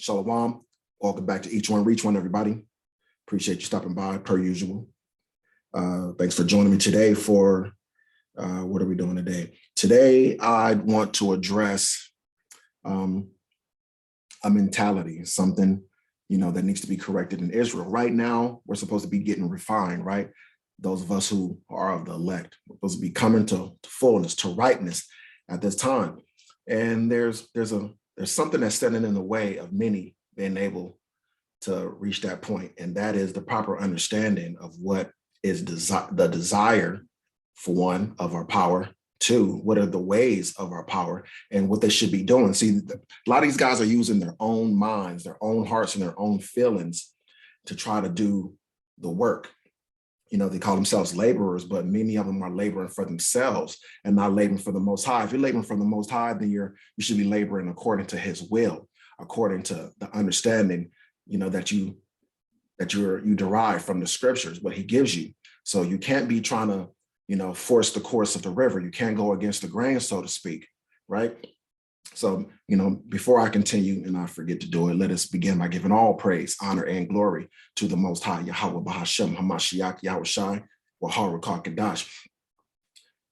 Shalom. Welcome back to Each One, Reach One, everybody. Appreciate you stopping by, per usual. Thanks for joining me today for, what are we doing today? Today, I want to address a mentality, something, that needs to be corrected in Israel. Right now, we're supposed to be getting refined, right? Those of us who are of the elect, we're supposed to be coming to fullness, to ripeness at this time. And there's something that's standing in the way of many being able to reach that point, and that is the proper understanding of what is the desire, for one, of our power. Two, what are the ways of our power and what they should be doing. See, a lot of these guys are using their own minds, their own hearts, and their own feelings to try to do the work. They call themselves laborers, but many of them are laboring for themselves and not laboring for the Most High. If you're laboring for the Most High, then you should be laboring according to His will, according to the understanding, that you derive from the scriptures, what He gives you. So you can't be trying to, force the course of the river. You can't go against the grain, so to speak, right? So, before I continue and I forget to do it, let us begin by giving all praise, honor, and glory to the Most High, Yahweh Bahashem, Hamashiach, Yahushai, Wahara Kadash.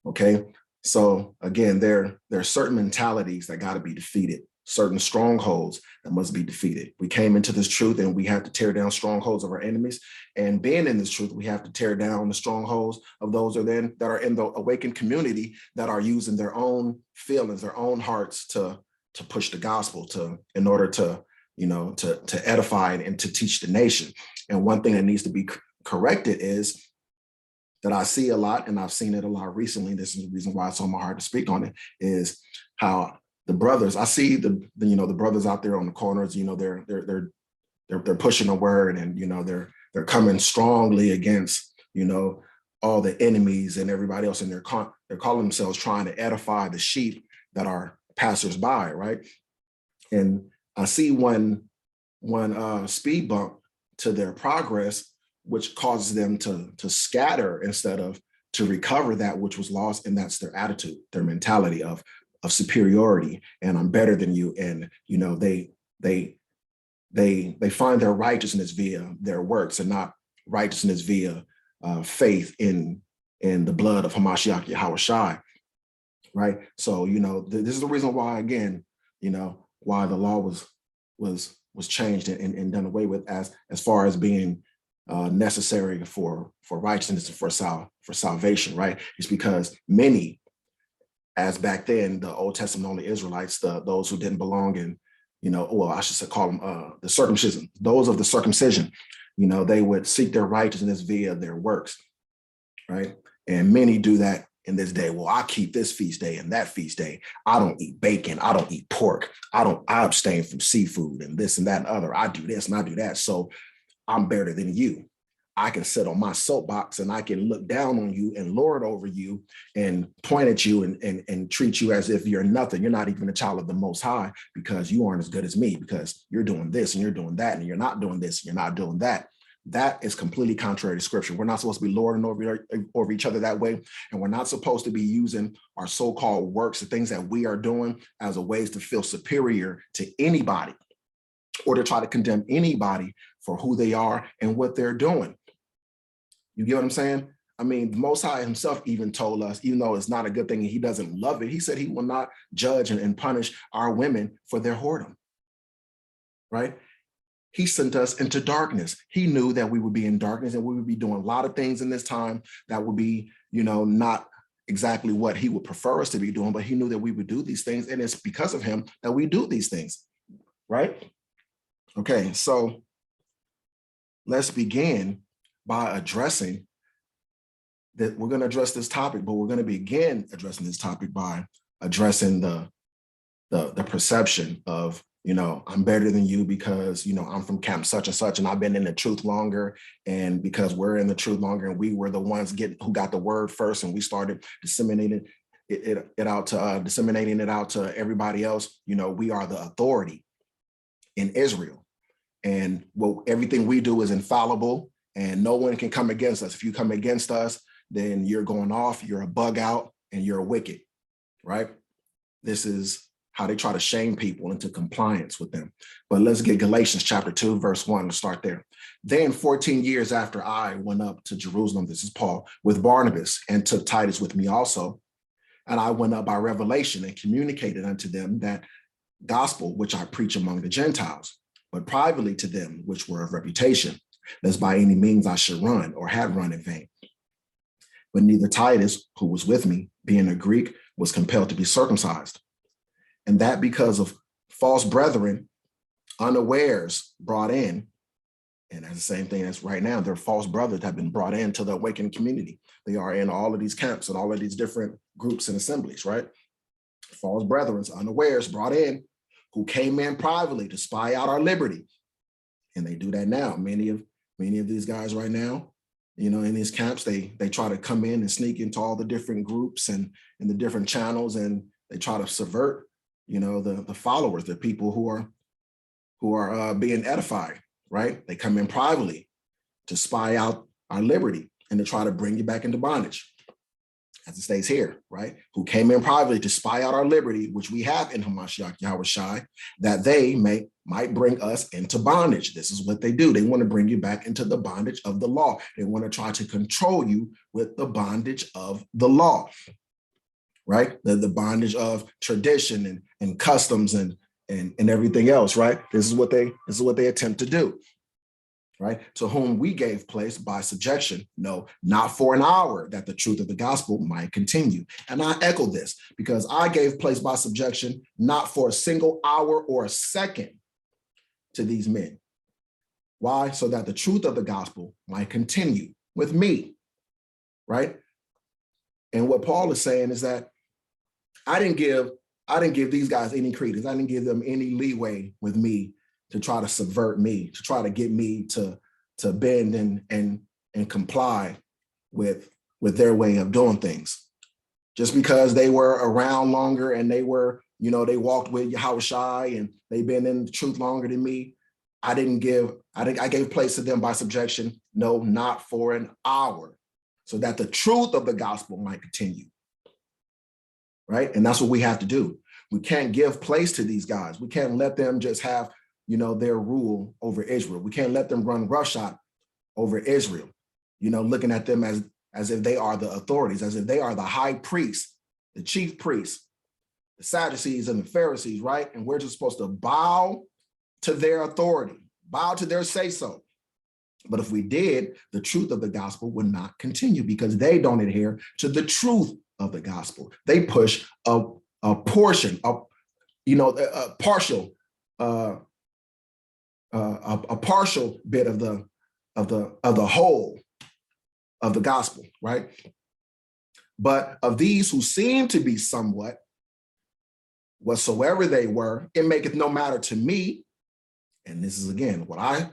Okay, so again, there are certain mentalities that got to be defeated, certain strongholds that must be defeated. We came into this truth and we have to tear down strongholds of our enemies. And being in this truth, we have to tear down the strongholds of those that are in the awakened community that are using their own feelings, their own hearts to push the gospel, in order to edify and to teach the nation. And one thing that needs to be corrected is that I see a lot, and I've seen it a lot recently. This is the reason why it's on my heart to speak on it, is how the brothers, I see the brothers out there on the corners, they're pushing the word, and they're coming strongly against all the enemies and everybody else, and they're calling themselves trying to edify the sheep that are passersby, right? And I see one speed bump to their progress, which causes them to scatter instead of to recover that which was lost, and that's their attitude, their mentality of superiority, and I'm better than you. And they find their righteousness via their works, and not righteousness via faith in the blood of Hamashiach Yahushai, right? So this is the reason why, again, why the law was changed and done away with as far as being necessary for righteousness and for salvation, right? It's because many, as back then, the Old Testament only Israelites, those who didn't belong in, I should call them the circumcision, those of the circumcision, they would seek their righteousness via their works, right? And many do that in this day. Well, I keep this feast day and that feast day. I don't eat bacon. I don't eat pork. I abstain from seafood and this and that and other. I do this and I do that. So I'm better than you. I can sit on my soapbox and I can look down on you and lord over you and point at you and treat you as if you're nothing. You're not even a child of the Most High, because you aren't as good as me, because you're doing this and you're doing that and you're not doing this and you're not doing that. That is completely contrary to scripture. We're not supposed to be lording over each other that way. And we're not supposed to be using our so-called works, the things that we are doing, as a ways to feel superior to anybody, or to try to condemn anybody for who they are and what they're doing. You get what I'm saying? I mean, the Most High Himself even told us, even though it's not a good thing and He doesn't love it, He said He will not judge and punish our women for their whoredom, right? He sent us into darkness. He knew that we would be in darkness and we would be doing a lot of things in this time that would be, not exactly what He would prefer us to be doing, but He knew that we would do these things. And it's because of Him that we do these things, right? Okay, so let's begin by addressing that. We're going to address this topic, but we're going to begin addressing this topic by addressing the perception of, I'm better than you because, I'm from camp such and such, and I've been in the truth longer. And because we're in the truth longer and we were the ones who got the word first, and we started disseminating it out to everybody else, we are the authority in Israel. And everything we do is infallible, and no one can come against us. If you come against us, then you're going off, you're a bug out, and you're a wicked, right? This is how they try to shame people into compliance with them. But let's get Galatians chapter 2, verse 1 to start there. Then 14 years after I went up to Jerusalem, this is Paul, with Barnabas, and took Titus with me also. And I went up by revelation and communicated unto them that gospel which I preach among the Gentiles, but privately to them which were of reputation, lest by any means I should run or had run in vain. But neither Titus, who was with me, being a Greek, was compelled to be circumcised. And that because of false brethren, unawares brought in, and that's the same thing as right now, their false brothers have been brought into the awakened community. They are in all of these camps and all of these different groups and assemblies, right? False brethren, unawares brought in, who came in privately to spy out our liberty. And they do that now. Many of these guys right now, in these camps, they try to come in and sneak into all the different groups and the different channels, and they try to subvert, the followers, the people who are being edified, right? They come in privately to spy out our liberty and to try to bring you back into bondage, as it states here, right? Who came in privately to spy out our liberty, which we have in Hamashiach Yahushai, that they might bring us into bondage. This is what they do. They want to bring you back into the bondage of the law. They want to try to control you with the bondage of the law, right? The bondage of tradition and customs and everything else, right? This is what they attempt to do, right? To whom we gave place by subjection, no, not for an hour, that the truth of the gospel might continue. And I echo this because I gave place by subjection, not for a single hour or a second to these men. Why? So that the truth of the gospel might continue with me, right? And what Paul is saying is that I didn't give these guys any credence. I didn't give them any leeway with me to try to subvert me, to try to get me to bend and comply with their way of doing things. Just because they were around longer and they were, they walked with Yahushai and they've been in the truth longer than me, I gave place to them by subjection, no, not for an hour, so that the truth of the gospel might continue. Right? And that's what we have to do. We can't give place to these guys. We can't let them just have, their rule over Israel. We can't let them run roughshod over Israel, looking at them as if they are the authorities, as if they are the high priest, the chief priest, the Sadducees and the Pharisees, right? And we're just supposed to bow to their authority, bow to their say-so. But if we did, the truth of the gospel would not continue because they don't adhere to the truth of the gospel. They push a portion, a partial bit of the whole of the gospel, right? But of these who seem to be somewhat, whatsoever they were, it maketh no matter to me. And this is again what I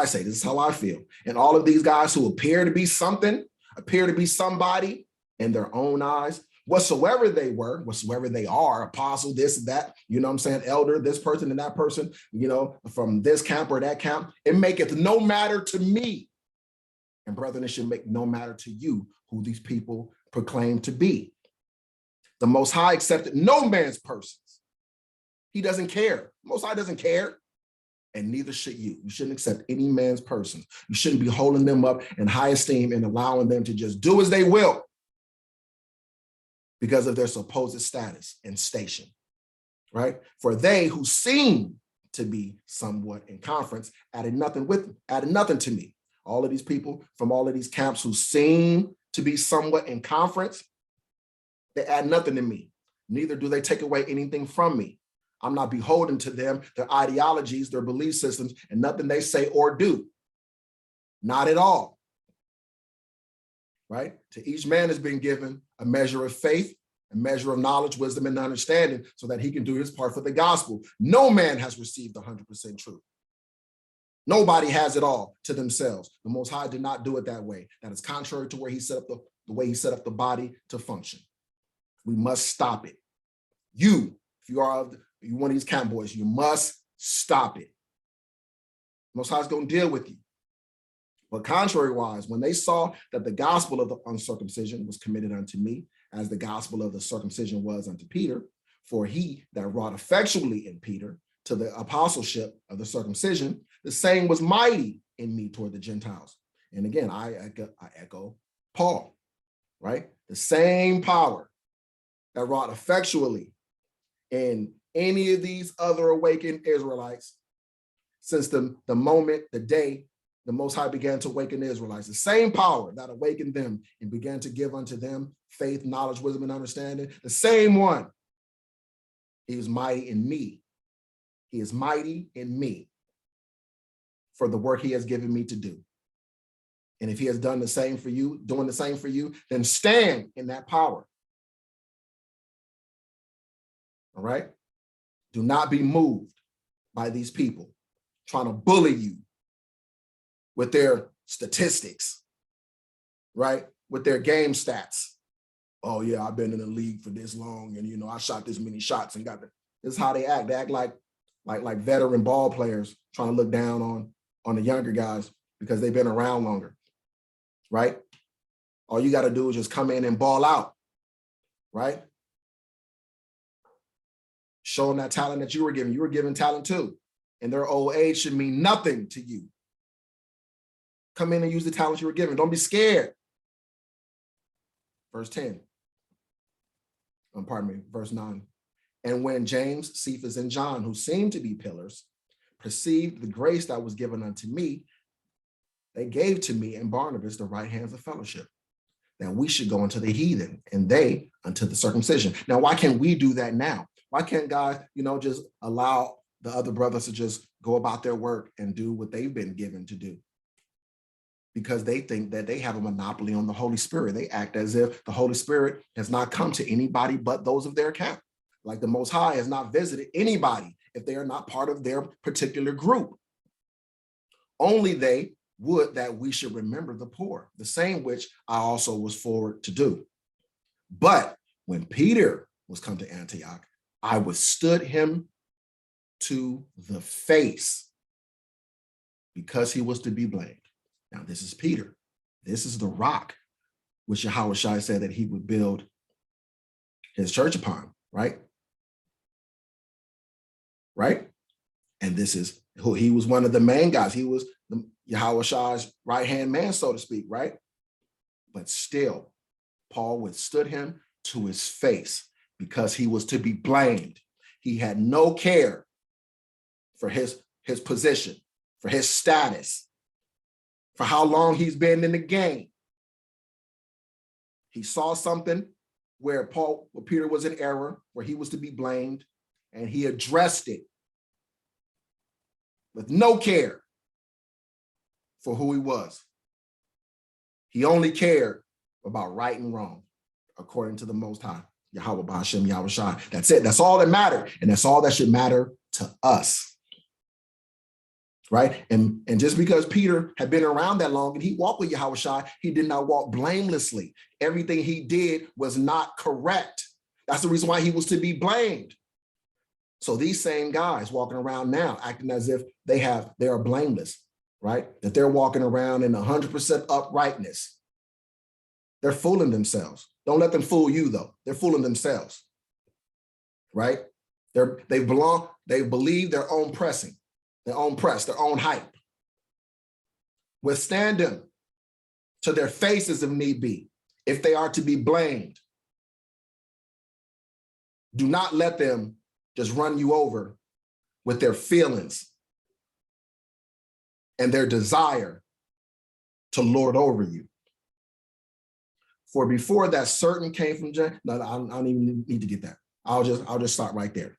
say. This is how I feel. And all of these guys who appear to be something, appear to be somebody in their own eyes, whatsoever they were, whatsoever they are, apostle, this, that, elder, this person and that person, from this camp or that camp, it maketh no matter to me. And brethren, it should make no matter to you who these people proclaim to be. The Most High accepted no man's persons. He doesn't care. Most High doesn't care. And neither should you. You shouldn't accept any man's persons. You shouldn't be holding them up in high esteem and allowing them to just do as they will because of their supposed status and station, right? For they who seem to be somewhat in conference added nothing to me. All of these people from all of these camps who seem to be somewhat in conference, they add nothing to me. Neither do they take away anything from me. I'm not beholden to them, their ideologies, their belief systems, and nothing they say or do. Not at all. Right? To each man has been given a measure of faith, a measure of knowledge, wisdom, and understanding so that he can do his part for the gospel. No man has received 100% truth. Nobody has it all to themselves. The Most High did not do it that way. That is contrary to where he set up the way he set up the body to function. We must stop it. You, if you are one of these camp boys, you must stop it. Most High is going to deal with you. But contrary-wise, when they saw that the gospel of the uncircumcision was committed unto me, as the gospel of the circumcision was unto Peter, For he that wrought effectually in Peter to the apostleship of the circumcision, the same was mighty in me toward the Gentiles. And again, I echo Paul, right? The same power that wrought effectually in any of these other awakened Israelites since the moment, the day, the Most High began to awaken the Israelites, the same power that awakened them and began to give unto them faith, knowledge, wisdom, and understanding, the same one. He was mighty in me. He is mighty in me for the work he has given me to do. And if he has done the same for you, doing the same for you, then stand in that power. All right? Do not be moved by these people trying to bully you with their statistics, right? With their game stats. Oh yeah, I've been in the league for this long, and I shot this many shots and got the. This is how they act. They act like veteran ball players trying to look down on the younger guys because they've been around longer, right? All you got to do is just come in and ball out, right? Show them that talent that you were given. You were given talent too, and their old age should mean nothing to you. Come in and use the talent you were given. Don't be scared. Verse 10. Verse 9. And when James, Cephas, and John, who seemed to be pillars, perceived the grace that was given unto me, they gave to me and Barnabas the right hands of fellowship, that we should go unto the heathen, and they unto the circumcision. Now, why can't we do that now? Why can't God, just allow the other brothers to just go about their work and do what they've been given to do? Because they think that they have a monopoly on the Holy Spirit. They act as if the Holy Spirit has not come to anybody but those of their camp. Like the Most High has not visited anybody if they are not part of their particular group. Only they would that we should remember the poor, the same which I also was forward to do. But when Peter was come to Antioch, I withstood him to the face because he was to be blamed. Now, this is Peter. This is the rock which Yahushua said that he would build his church upon, right? Right? And this is who he was, one of the main guys. He was Yahushua's right-hand man, so to speak, right? But still, Paul withstood him to his face because he was to be blamed. He had no care for his position, for his status, for how long he's been in the game. He saw something where Peter was in error, where he was to be blamed, and he addressed it with no care for who he was. He only cared about right and wrong, according to the Most High, Yahweh B'Hashem Yahushua. That's it. That's all that mattered, and that's all that should matter to us. Right? And just because Peter had been around that long and he walked with Yahushua, he did not walk blamelessly. Everything he did was not correct. That's the reason why he was to be blamed. So these same guys walking around now, acting as if they are blameless, right? That they're walking around in 100% uprightness. They're fooling themselves. Don't let them fool you, though. They're fooling themselves, right? They believe their own pressing. Their own press, their own hype. Withstand them to their faces if need be, if they are to be blamed. Do not let them just run you over with their feelings and their desire to lord over you. For before that certain came from James, no, I don't even need to get that. I'll just stop right there.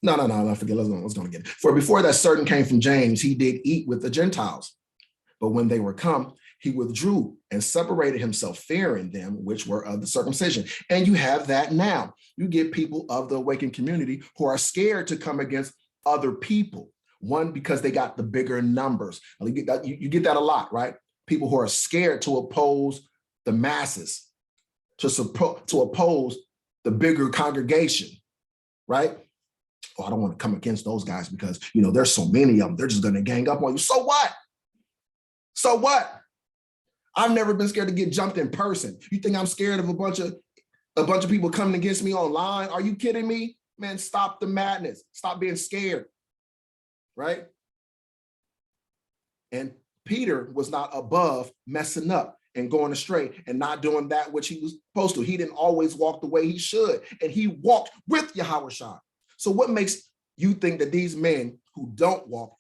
No, forget. Let's go get it. For before that certain came from James, he did eat with the Gentiles. But when they were come, he withdrew and separated himself, fearing them which were of the circumcision. And you have that now. You get people of the awakened community who are scared to come against other people. One, because they got the bigger numbers. You get that a lot, right? People who are scared to oppose the masses, to oppose the bigger congregation, right? Oh, I don't want to come against those guys because, there's so many of them. They're just going to gang up on you. So what? So what? I've never been scared to get jumped in person. You think I'm scared of a bunch of A bunch of people coming against me online. Are you kidding me? Man, stop the madness. Stop being scared, right? And Peter was not above messing up and going astray and not doing that which he was supposed to. He didn't always walk the way he should, and he walked with Yahushua. So what makes you think that these men who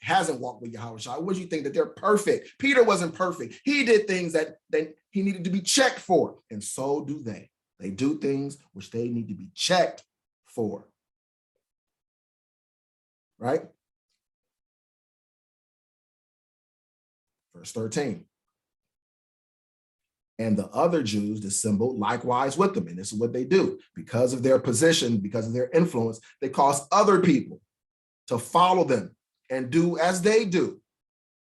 hasn't walked with Yahushua, what do you think, that they're perfect? Peter wasn't perfect. He did things that he needed to be checked for, and so do they. They do things which they need to be checked for, right? Verse 13. And the other Jews dissembled likewise with them. And this is what they do. Because of their position, because of their influence, they cause other people to follow them and do as they do,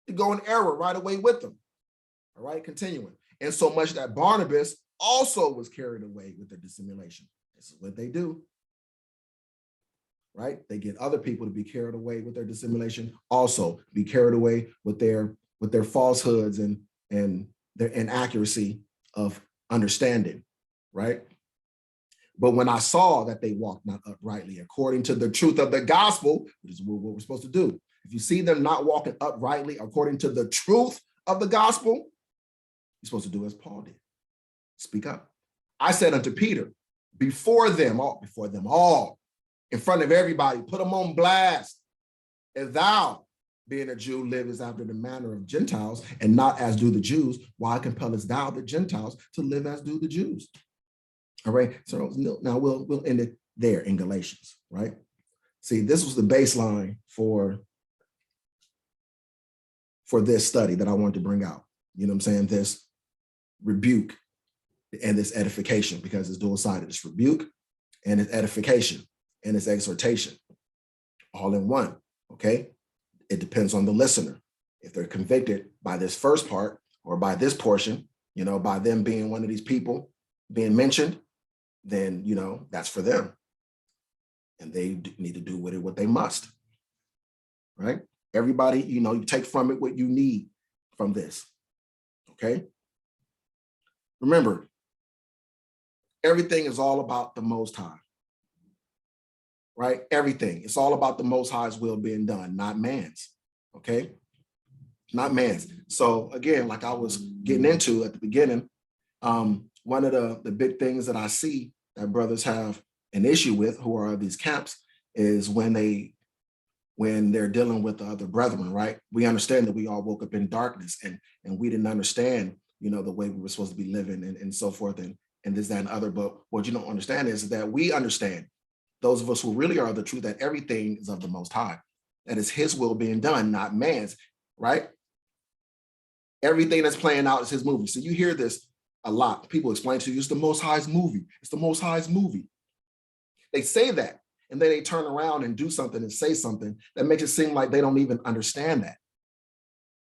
to go in error right away with them. All right, continuing. And so much that Barnabas also was carried away with their dissimulation. This is what they do, right? They get other people to be carried away with their dissimulation, also be carried away with their falsehoods and their inaccuracy of understanding, right? But when I saw that they walked not uprightly according to the truth of the gospel, which is what we're supposed to do. If you see them not walking uprightly according to the truth of the gospel, you're supposed to do as Paul did. Speak up. I said unto Peter, before them all, in front of everybody, put them on blast. If thou, being a Jew, livest after the manner of Gentiles and not as do the Jews, why compellest thou the Gentiles to live as do the Jews? All right, so now we'll end it there in Galatians, right? See, this was the baseline for this study that I wanted to bring out. You know what I'm saying? This rebuke and this edification, because it's dual-sided. It's rebuke and it's edification and it's exhortation all in one, okay? It depends on the listener. If they're convicted by this first part or by this portion, you know, by them being one of these people being mentioned, then, you know, that's for them. And they need to do with it what they must, right? Everybody, you know, you take from it what you need from this, okay? Remember, everything is all about the Most High, right? Everything. It's all about the Most High's will being done, not man's, okay? Not man's. So again, like I was getting into at the beginning, one of the big things that I see that brothers have an issue with, who are these camps, is when they're dealing with the other brethren, right? We understand that we all woke up in darkness and we didn't understand, you know, the way we were supposed to be living and so forth and this, that, and other. But what you don't understand is that we understand, those of us who really are the truth, that everything is of the Most High, that is his will being done, not man's, right? Everything that's playing out is his movie. So you hear this a lot. People explain to you, it's the Most High's movie. It's the Most High's movie. They say that, and then they turn around and do something and say something that makes it seem like they don't even understand that,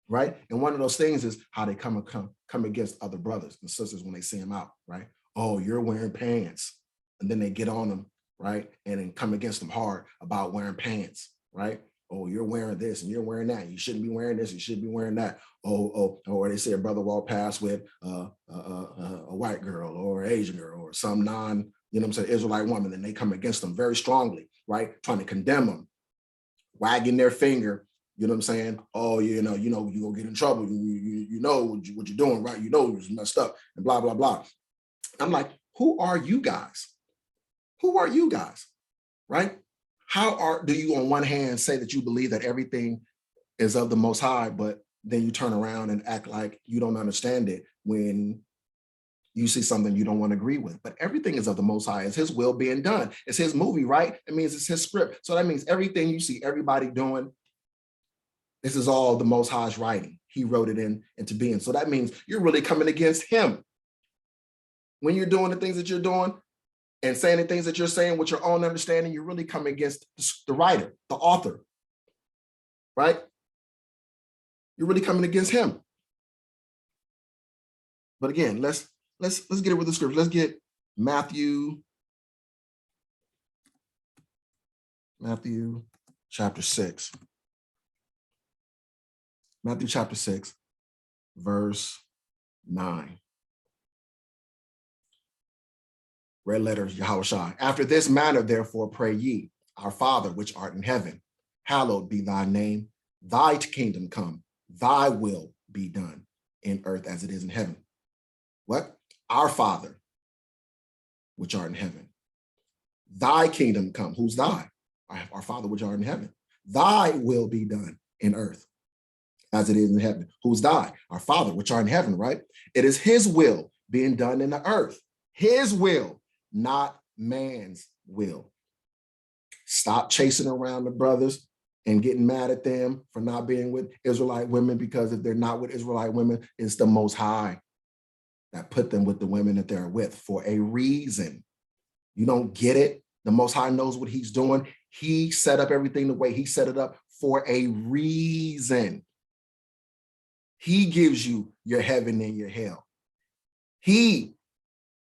right? And one of those things is how they come against other brothers and sisters when they see them out, right? Oh, you're wearing pants. And then they get on them, right? And then come against them hard about wearing pants, right? Oh, you're wearing this and you're wearing that. You shouldn't be wearing this. You should be wearing that. Or they say a brother walked past with a white girl or Asian girl or some you know what I'm saying, Israelite woman, and they come against them very strongly, right? Trying to condemn them, wagging their finger, you know what I'm saying? Oh, you know, you're gonna get in trouble. You know what you're doing, right? You know you're messed up and blah, blah, blah. I'm like, who are you guys? Who are you guys, right? Do you on one hand say that you believe that everything is of the Most High, but then you turn around and act like you don't understand it when you see something you don't want to agree with? But everything is of the Most High. It's his will being done. It's his movie, right? It means it's his script. So that means everything you see everybody doing, this is all the Most High's writing. He wrote it into being. So that means you're really coming against him. When you're doing the things that you're doing and saying the things that you're saying with your own understanding, you're really coming against the writer, the author, right? You're really coming against him. But again, let's get it with the scripture. Let's get Matthew chapter 6. Matthew chapter 6, verse 9. Red letters, Yahushua. After this manner, therefore, pray ye, our Father, which art in heaven, hallowed be thy name. Thy kingdom come, thy will be done in earth as it is in heaven. What? Our Father, which art in heaven. Thy kingdom come. Who's thy? Our Father, which art in heaven. Thy will be done in earth as it is in heaven. Who's thy? Our Father, which art in heaven, right? It is his will being done in the earth. His will, not man's will. Stop chasing around the brothers and getting mad at them for not being with Israelite women, because if they're not with Israelite women, it's the Most High that put them with the women that they're with for a reason. You don't get it? The Most High knows what he's doing. He set up everything the way he set it up for a reason. He gives you your heaven and your hell. He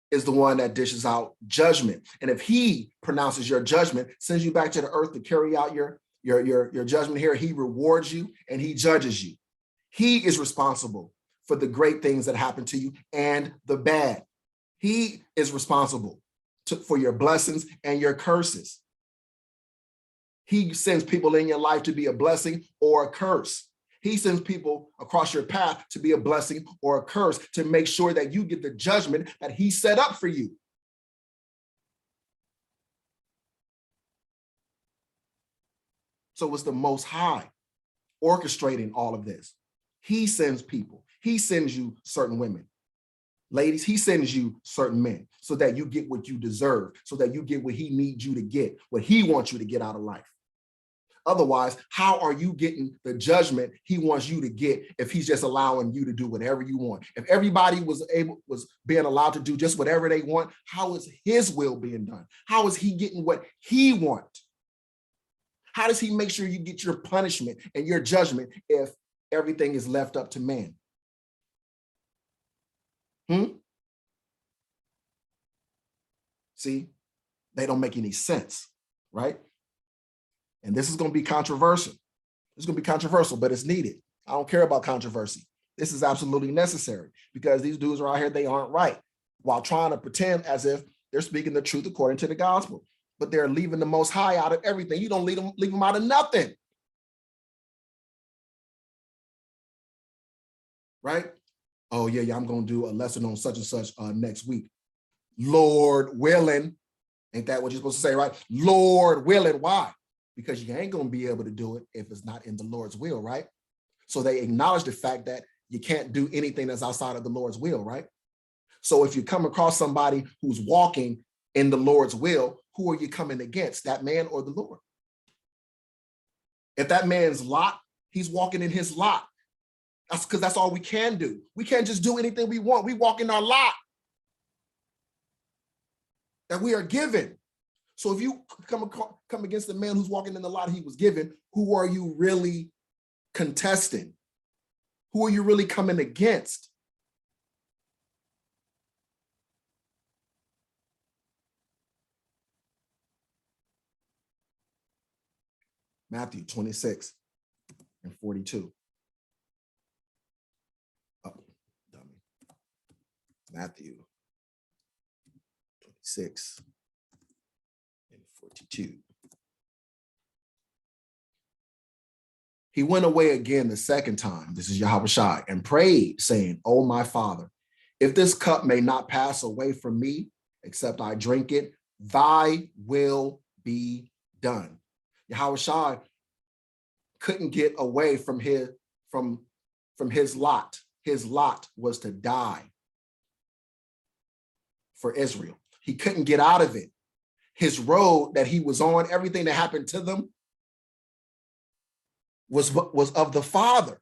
is the one that dishes out judgment. And if he pronounces your judgment, sends you back to the earth to carry out your judgment here, he rewards you and he judges you. He is responsible for the great things that happen to you and the bad. He is responsible for your blessings and your curses. He sends people in your life to be a blessing or a curse. He sends people across your path to be a blessing or a curse to make sure that you get the judgment that he set up for you. So it's the Most High orchestrating all of this. He sends people. He sends you certain women. Ladies, he sends you certain men so that you get what you deserve, so that you get what he needs you to get, what he wants you to get out of life. Otherwise, how are you getting the judgment he wants you to get if he's just allowing you to do whatever you want? If everybody was being allowed to do just whatever they want, how is his will being done? How is he getting what he wants? How does he make sure you get your punishment and your judgment if everything is left up to man? See, they don't make any sense, right? And this is going to be controversial. It's going to be controversial, but it's needed. I don't care about controversy. This is absolutely necessary because these dudes are out here, they aren't right, while trying to pretend as if they're speaking the truth according to the gospel. But they're leaving the Most High out of everything. You don't leave them out of nothing. Right? Oh, yeah, I'm going to do a lesson on such and such next week. Lord willing. Ain't that what you're supposed to say, right? Lord willing. Why? Because you ain't going to be able to do it if it's not in the Lord's will, right? So they acknowledge the fact that you can't do anything that's outside of the Lord's will, right? So if you come across somebody who's walking in the Lord's will, who are you coming against, that man or the Lord? If that man's lot, he's walking in his lot. That's because that's all we can do. We can't just do anything we want. We walk in our lot that we are given. So if you come against the man who's walking in the lot he was given, who are you really contesting? Who are you really coming against? Matthew 26 and 42. Oh, dummy. Matthew 26 and 42. He went away again the second time, this is Yahushua, and prayed, saying, "O my Father, if this cup may not pass away from me, except I drink it, thy will be done." Yahushua couldn't get away from his lot. His lot was to die for Israel. He couldn't get out of it. His road that he was on, everything that happened to them, was of the Father.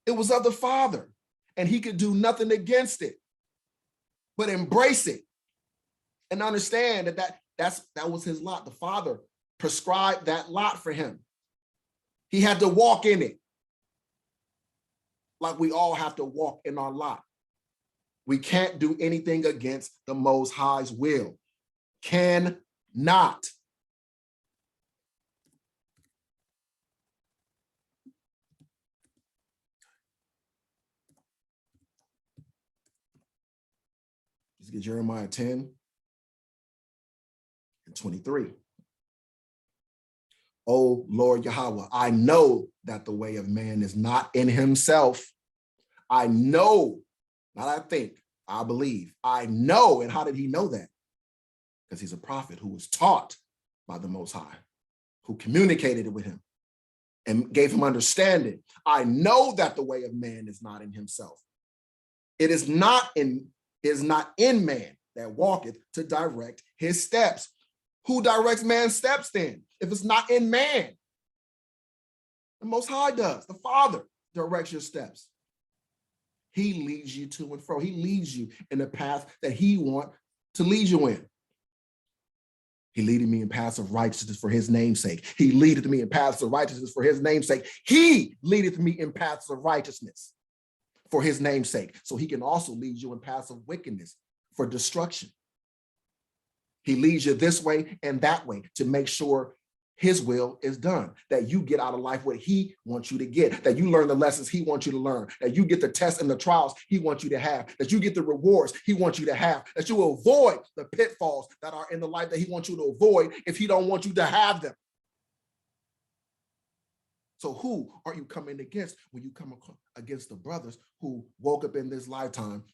It was of the Father, and he could do nothing against it, but embrace it and understand that was his lot. The Father prescribed that lot for him. He had to walk in it, like we all have to walk in our lot. We can't do anything against the Most High's will. Cannot. Let's get Jeremiah 10 23. O Lord Yahweh, I know that the way of man is not in himself. I know, not I think, I believe. I know. And how did he know that? Because he's a prophet who was taught by the Most High, who communicated with him and gave him understanding. I know that the way of man is not in himself. It is not in man that walketh to direct his steps. Who directs man's steps then? If it's not in man, the Most High does. The Father directs your steps. He leads you to and fro. He leads you in the path that he wants to lead you in. He leaded me in paths of righteousness for his name's sake. He leadeth me in paths of righteousness for his name's sake. He leadeth me in paths of righteousness for his name's sake. So he can also lead you in paths of wickedness for destruction. He leads you this way and that way to make sure his will is done, that you get out of life what he wants you to get, that you learn the lessons he wants you to learn, that you get the tests and the trials he wants you to have, that you get the rewards he wants you to have, that you avoid the pitfalls that are in the life that he wants you to avoid if he don't want you to have them. So who are you coming against when you come against the brothers who woke up in this lifetime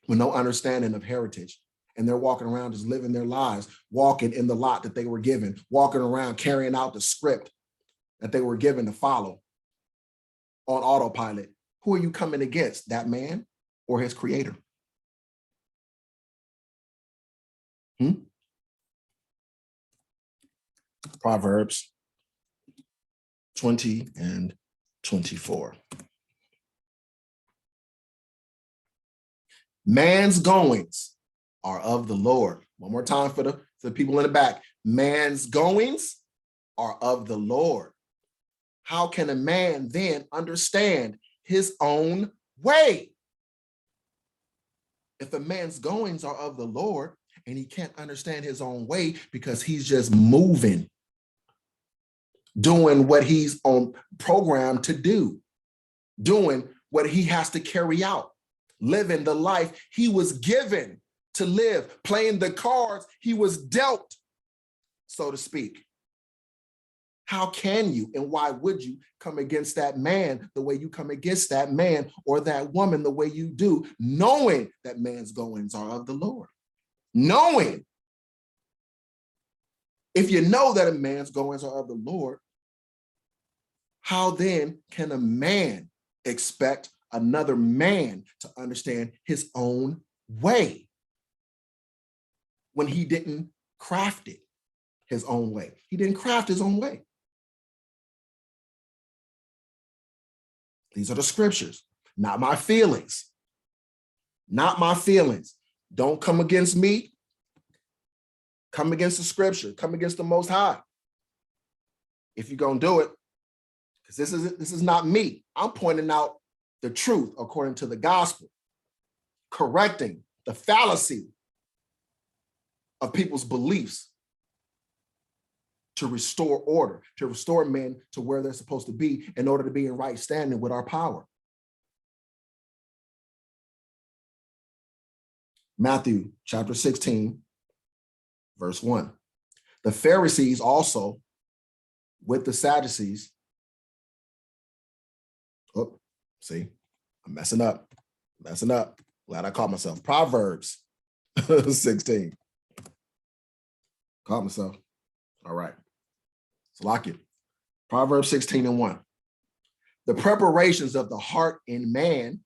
with no understanding of heritage? And they're walking around just living their lives, walking in the lot that they were given, walking around carrying out the script that they were given to follow on autopilot. Who are you coming against, that man or his creator? Proverbs 20 and 24. Man's goings are of the Lord. One more time for the people in the back. Man's goings are of the Lord. How can a man then understand his own way? If a man's goings are of the Lord and he can't understand his own way because he's just moving, doing what he's on program to do, doing what he has to carry out, living the life he was given to live, playing the cards he was dealt, so to speak. How can you and why would you come against that man the way you come against that man or that woman the way you do, knowing that man's goings are of the Lord? Knowing. If you know that a man's goings are of the Lord, how then can a man expect another man to understand his own way when he didn't craft it his own way? He didn't craft his own way. These are the scriptures, not my feelings. Not my feelings. Don't come against me. Come against the scripture. Come against the Most High. If you're going to do it, because this is not me. I'm pointing out the truth according to the gospel, correcting the fallacy of people's beliefs to restore order, to restore men to where they're supposed to be in order to be in right standing with our power. Matthew chapter 16, verse 1. The Pharisees also with the Sadducees. Oh, see, I'm messing up. Glad I caught myself. Proverbs 16. Caught myself. All right. So lock it. Proverbs 16 and 1. The preparations of the heart in man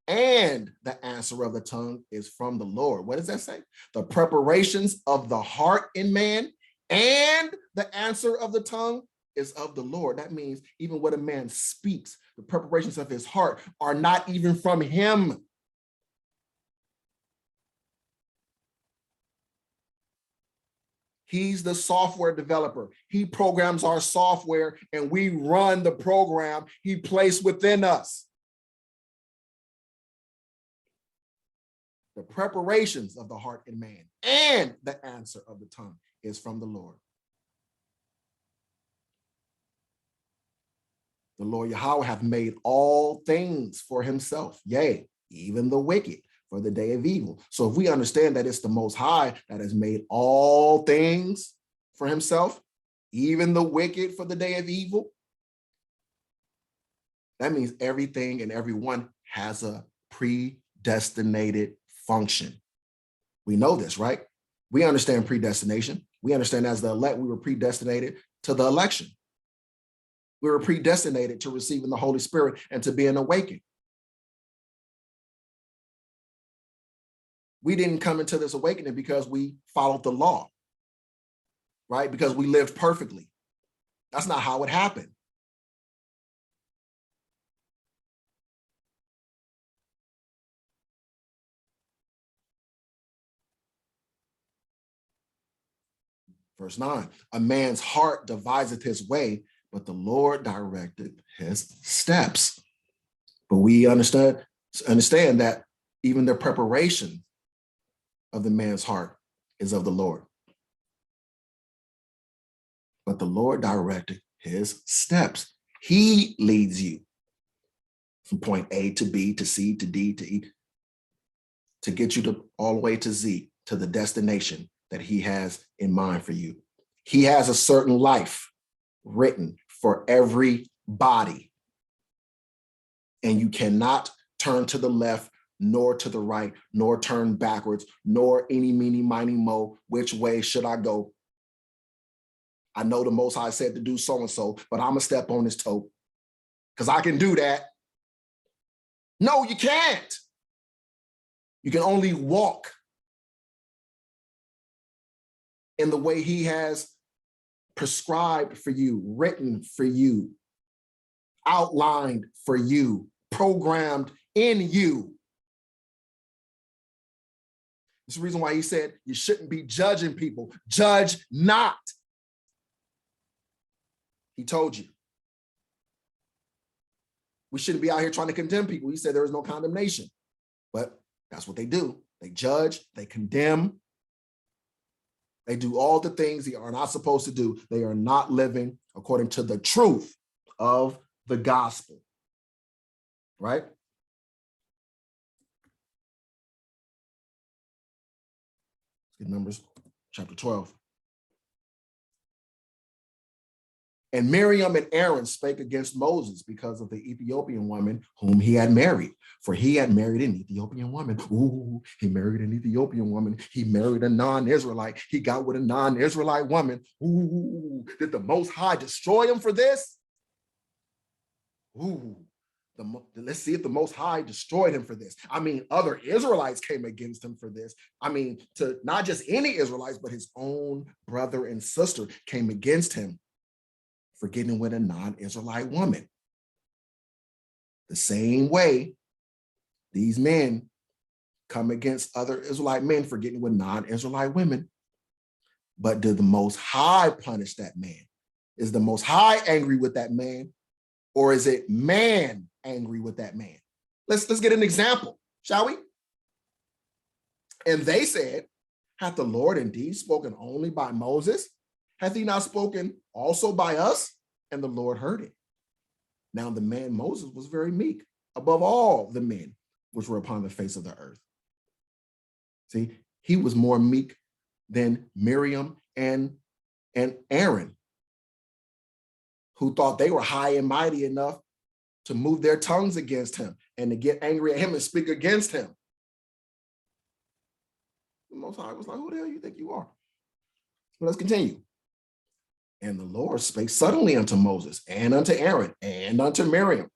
and the answer of the tongue is from the Lord. What does that say? The preparations of the heart in man and the answer of the tongue is of the Lord. That means even what a man speaks, the preparations of his heart are not even from him. He's the software developer. He programs our software and we run the program he placed within us. The preparations of the heart in man and the answer of the tongue is from the Lord. The Lord Yahweh hath made all things for himself, yea, even the wicked for the day of evil. So if we understand that it's the Most High that has made all things for himself, even the wicked for the day of evil. That means everything and everyone has a predestinated function. We know this, right? We understand predestination. We understand as the elect, we were predestinated to the election. We were predestinated to receiving the Holy Spirit and to being awakened. We didn't come into this awakening because we followed the law, right? Because we lived perfectly. That's not how it happened. Verse 9, a man's heart deviseth his way, but the Lord directed his steps. But we understand that even the preparation of the man's heart is of the Lord. But the Lord directed his steps. He leads you from point A to B to C to D to E to get you to all the way to Z, to the destination that he has in mind for you. He has a certain life written for every body. And you cannot turn to the left, nor to the right, nor turn backwards, nor any, meeny, miny, mo, which way should I go? I know the Most High said to do so-and-so, but I'm gonna step on his toe because I can do that. No, you can't. You can only walk in the way he has prescribed for you, written for you, outlined for you, programmed in you. It's the reason why he said you shouldn't be judging people. Judge not. He told you. We shouldn't be out here trying to condemn people. He said there is no condemnation, but that's what they do. They judge, they condemn. They do all the things they are not supposed to do. They are not living according to the truth of the gospel, right? Let's get Numbers chapter 12. And Miriam and Aaron spake against Moses because of the Ethiopian woman whom he had married. For he had married an Ethiopian woman. Ooh, he married an Ethiopian woman. He married a non-Israelite. He got with a non-Israelite woman. Ooh, did the Most High destroy him for this? Ooh, let's see if the Most High destroyed him for this. I mean, other Israelites came against him for this. I mean, to not just any Israelites, but his own brother and sister came against him for getting with a non-Israelite woman. The same way these men come against other Israelite men for getting with non-Israelite women. But did the Most High punish that man? Is the Most High angry with that man? Or is it man angry with that man? Let's get an example, shall we? And they said, hath the Lord indeed spoken only by Moses? Hath he not spoken also by us? And the Lord heard it. Now the man Moses was very meek above all the men which were upon the face of the earth. See, he was more meek than Miriam and Aaron, who thought they were high and mighty enough to move their tongues against him and to get angry at him and speak against him. The Most High was like, who the hell you think you are? But let's continue. And the Lord spake suddenly unto Moses and unto Aaron and unto Miriam,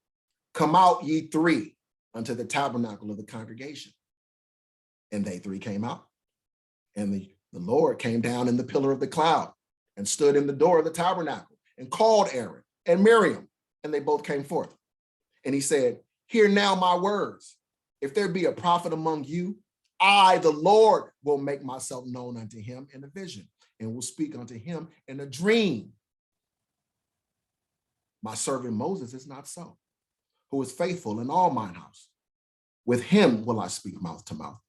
come out ye three unto the tabernacle of the congregation. And they three came out. And the Lord came down in the pillar of the cloud and stood in the door of the tabernacle and called Aaron and Miriam, and they both came forth. And he said, hear now my words. If there be a prophet among you, I, the Lord, will make myself known unto him in a vision and will speak unto him in a dream. My servant Moses is not so, who is faithful in all mine house. With him will I speak mouth to mouth,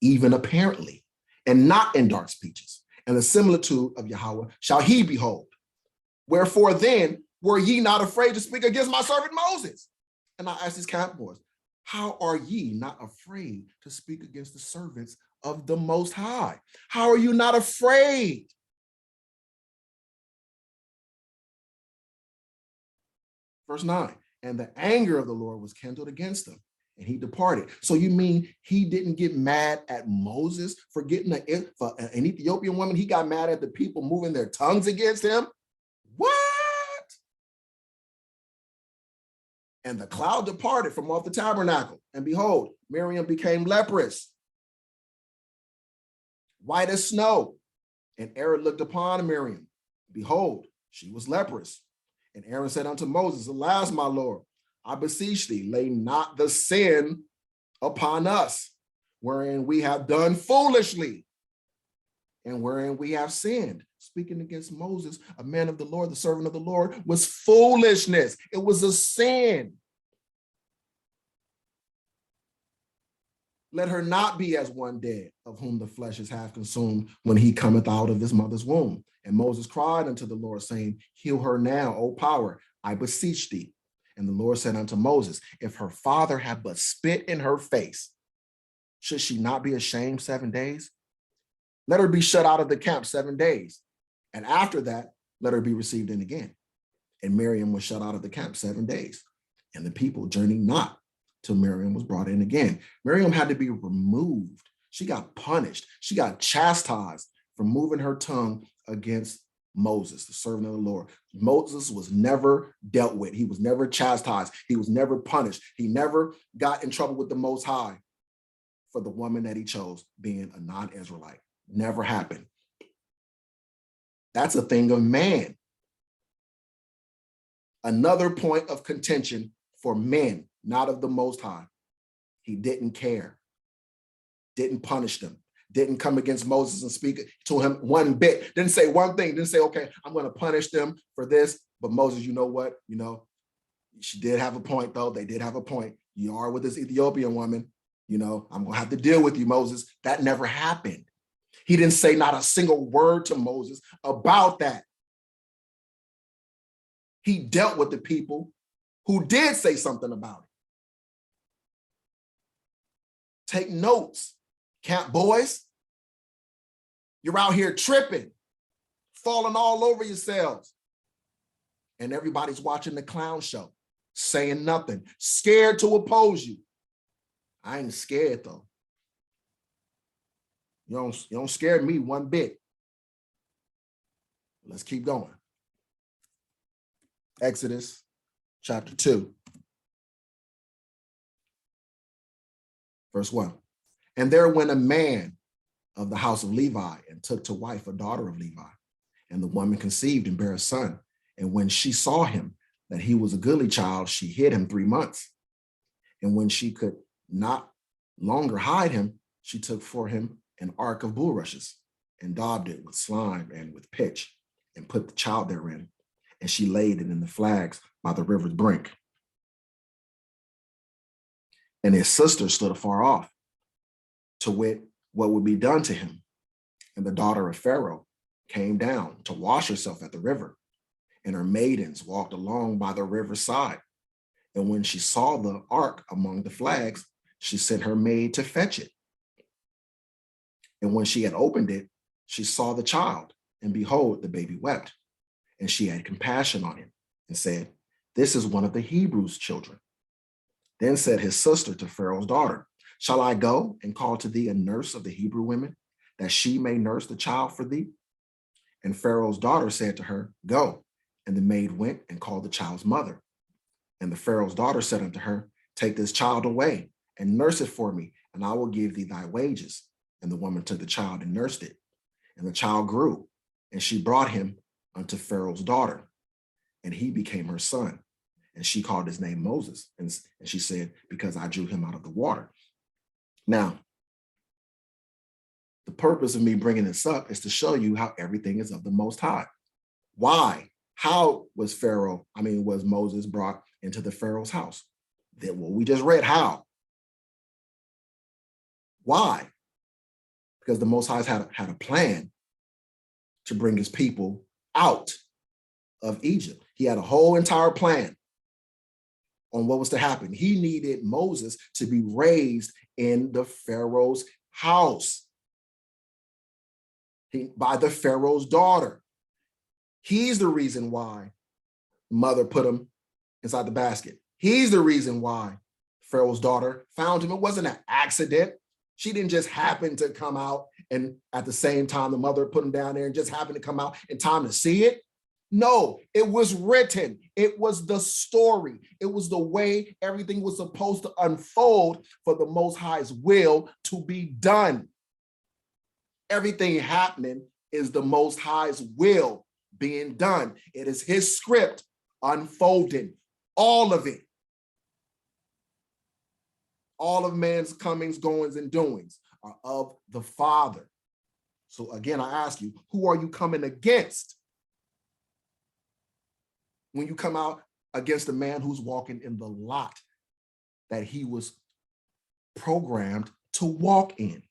even apparently, and not in dark speeches. And the similitude of Yahweh shall he behold. Wherefore then were ye not afraid to speak against my servant Moses? And I asked his camp boys, how are ye not afraid to speak against the servants of the Most High? How are you not afraid? Verse 9, and the anger of the Lord was kindled against them, and he departed. So you mean he didn't get mad at Moses for getting an Ethiopian woman? He got mad at the people moving their tongues against him? What? And the cloud departed from off the tabernacle, and behold, Miriam became leprous, white as snow. And Aaron looked upon Miriam. Behold, she was leprous. And Aaron said unto Moses, alas, my Lord, I beseech thee, lay not the sin upon us, wherein we have done foolishly, and wherein we have sinned. Speaking against Moses, a man of the Lord, the servant of the Lord, was foolishness. It was a sin. Let her not be as one dead, of whom the flesh is half consumed when he cometh out of his mother's womb. And Moses cried unto the Lord, saying, heal her now, O power, I beseech thee. And the Lord said unto Moses, if her father had but spit in her face, should she not be ashamed 7 days? Let her be shut out of the camp 7 days. And after that, let her be received in again. And Miriam was shut out of the camp 7 days. And the people journeyed not till Miriam was brought in again. Miriam had to be removed. She got punished. She got chastised for moving her tongue against Moses, the servant of the Lord. Moses was never dealt with. He was never chastised. He was never punished. He never got in trouble with the Most High for the woman that he chose, being a non-Israelite. Never happened. That's a thing of man. Another point of contention for men, not of the Most High. He didn't care, didn't punish them, didn't come against Moses and speak to him one bit, didn't say one thing, didn't say, okay, I'm going to punish them for this. But Moses, you know what? She did have a point, though. They did have a point. You are with this Ethiopian woman. I'm going to have to deal with you, Moses. That never happened. He didn't say not a single word to Moses about that. He dealt with the people who did say something about it. Take notes, camp boys. You're out here tripping, falling all over yourselves. And everybody's watching the clown show, saying nothing, scared to oppose you. I ain't scared, though. You don't scare me one bit. Let's keep going. Exodus chapter 2, verse 1. And there went a man of the house of Levi and took to wife a daughter of Levi. And the woman conceived and bare a son. And when she saw him, that he was a goodly child, she hid him 3 months. And when she could not longer hide him, she took for him an ark of bulrushes and daubed it with slime and with pitch and put the child therein. And she laid it in the flags by the river's brink. And his sister stood afar off, to wit, what would be done to him. And the daughter of Pharaoh came down to wash herself at the river, and her maidens walked along by the river's side. And when she saw the ark among the flags, she sent her maid to fetch it. And when she had opened it, she saw the child, and behold, the baby wept. And she had compassion on him and said, this is one of the Hebrews' children. Then said his sister to Pharaoh's daughter, shall I go and call to thee a nurse of the Hebrew women, that she may nurse the child for thee? And Pharaoh's daughter said to her, go. And the maid went and called the child's mother. And the Pharaoh's daughter said unto her, take this child away and nurse it for me, and I will give thee thy wages. And the woman took the child and nursed it. And the child grew, and she brought him unto Pharaoh's daughter, and he became her son. And she called his name Moses. And she said, because I drew him out of the water. Now, the purpose of me bringing this up is to show you how everything is of the Most High. Why? How was Moses brought into the Pharaoh's house? Well, we just read how. Why? Because the Most High had a plan to bring his people out of Egypt. He had a whole entire plan on what was to happen. He needed Moses to be raised in the Pharaoh's house by the Pharaoh's daughter. He's the reason why mother put him inside the basket. He's the reason why Pharaoh's daughter found him. It wasn't an accident. She didn't just happen to come out and at the same time the mother put him down there and just happened to come out in time to see it. No, it was written. It was the story. It was the way everything was supposed to unfold for the Most High's will to be done. Everything happening is the Most High's will being done. It is his script unfolding, all of it. All of man's comings, goings, and doings are of the Father. So again, I ask you, who are you coming against when you come out against a man who's walking in the lot that he was programmed to walk in?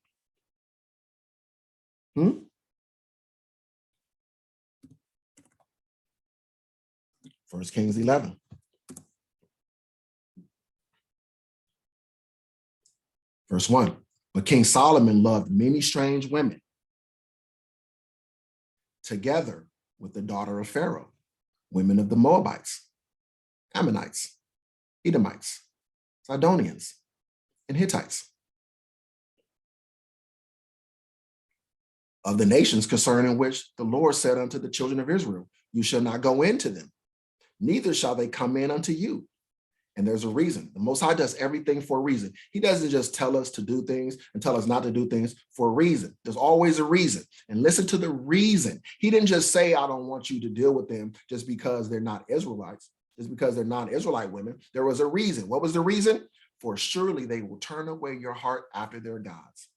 1 Kings 11. Verse 1, but King Solomon loved many strange women together with the daughter of Pharaoh, women of the Moabites, Ammonites, Edomites, Sidonians, and Hittites, of the nations concerning which the Lord said unto the children of Israel, you shall not go into them, neither shall they come in unto you. And there's a reason. The Most High does everything for a reason. He doesn't just tell us to do things and tell us not to do things for a reason. There's always a reason. And listen to the reason. He didn't just say, I don't want you to deal with them just because they're not Israelites, just because they're non-Israelite women. There was a reason. What was the reason? For surely they will turn away your heart after their gods.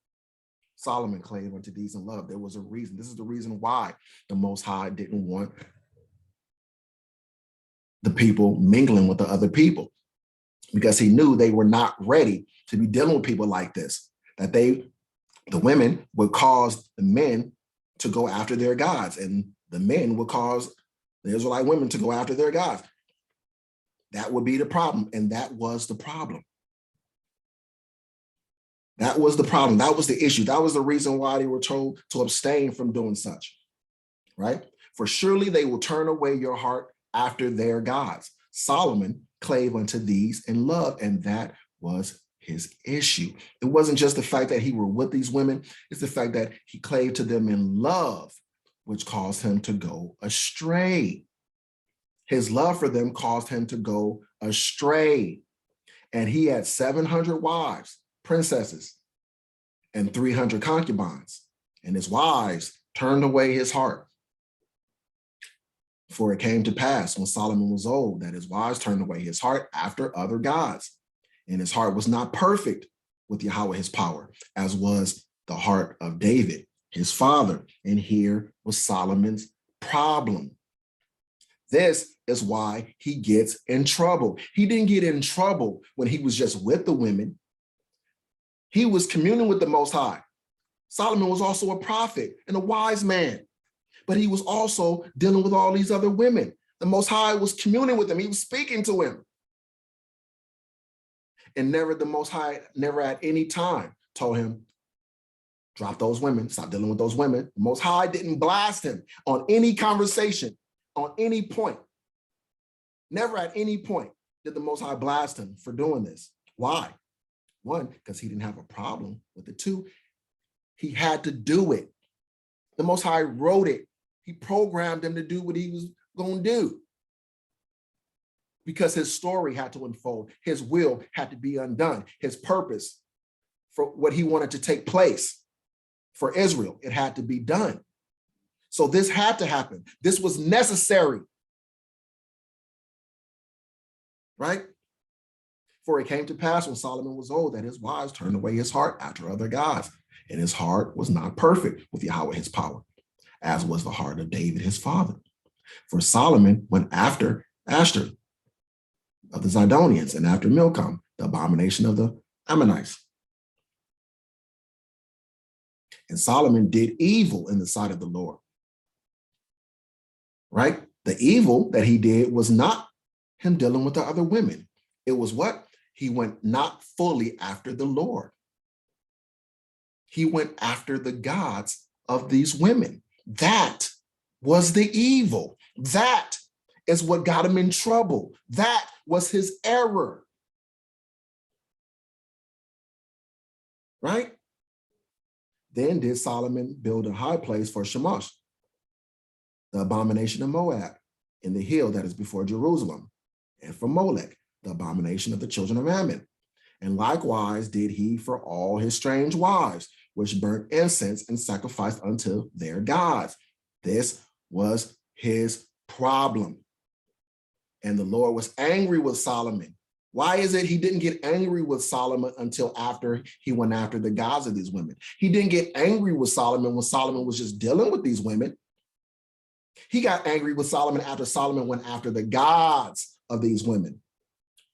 Solomon clave unto these in love. There was a reason. This is the reason why the Most High didn't want the people mingling with the other people, because he knew they were not ready to be dealing with people like this, that the women would cause the men to go after their gods, and the men would cause the Israelite women to go after their gods. That would be the problem, and that was the problem. That was the problem. That was the issue. That was the reason why they were told to abstain from doing such, right? For surely they will turn away your heart after their gods. Solomon clave unto these in love, and that was his issue. It wasn't just the fact that he were with these women, it's the fact that he clave to them in love, which caused him to go astray. His love for them caused him to go astray. And he had 700 wives, princesses, and 300 concubines, and his wives turned away his heart. For it came to pass when Solomon was old that his wives turned away his heart after other gods, and his heart was not perfect with Yahweh his power, as was the heart of David, his father. And here was Solomon's problem. This is why he gets in trouble. He didn't get in trouble when he was just with the women. He was communing with the Most High. Solomon was also a prophet and a wise man, but he was also dealing with all these other women. The Most High was communing with him. He was speaking to him. And the Most High never at any time told him, drop those women, stop dealing with those women. The Most High didn't blast him on any conversation, on any point. Never at any point did the Most High blast him for doing this. Why? One, because he didn't have a problem with it. Two, he had to do it. The Most High wrote it. He programmed him to do what he was going to do, because his story had to unfold. His will had to be undone. His purpose for what he wanted to take place for Israel, it had to be done. So this had to happen. This was necessary, right? For it came to pass when Solomon was old that his wives turned away his heart after other gods, and his heart was not perfect with Yahweh his power, as was the heart of David his father. For Solomon went after Ashtor of the Zidonians, and after Milcom, the abomination of the Ammonites. And Solomon did evil in the sight of the Lord, right? The evil that he did was not him dealing with the other women. It was what? He went not fully after the Lord. He went after the gods of these women. That was the evil. That is what got him in trouble. That was his error. Right? Then did Solomon build a high place for Shamash, the abomination of Moab, in the hill that is before Jerusalem, and for Molech, the abomination of the children of Ammon. And likewise did he for all his strange wives, which burnt incense and sacrificed unto their gods. This was his problem. And the Lord was angry with Solomon. Why is it he didn't get angry with Solomon until after he went after the gods of these women? He didn't get angry with Solomon when Solomon was just dealing with these women. He got angry with Solomon after Solomon went after the gods of these women.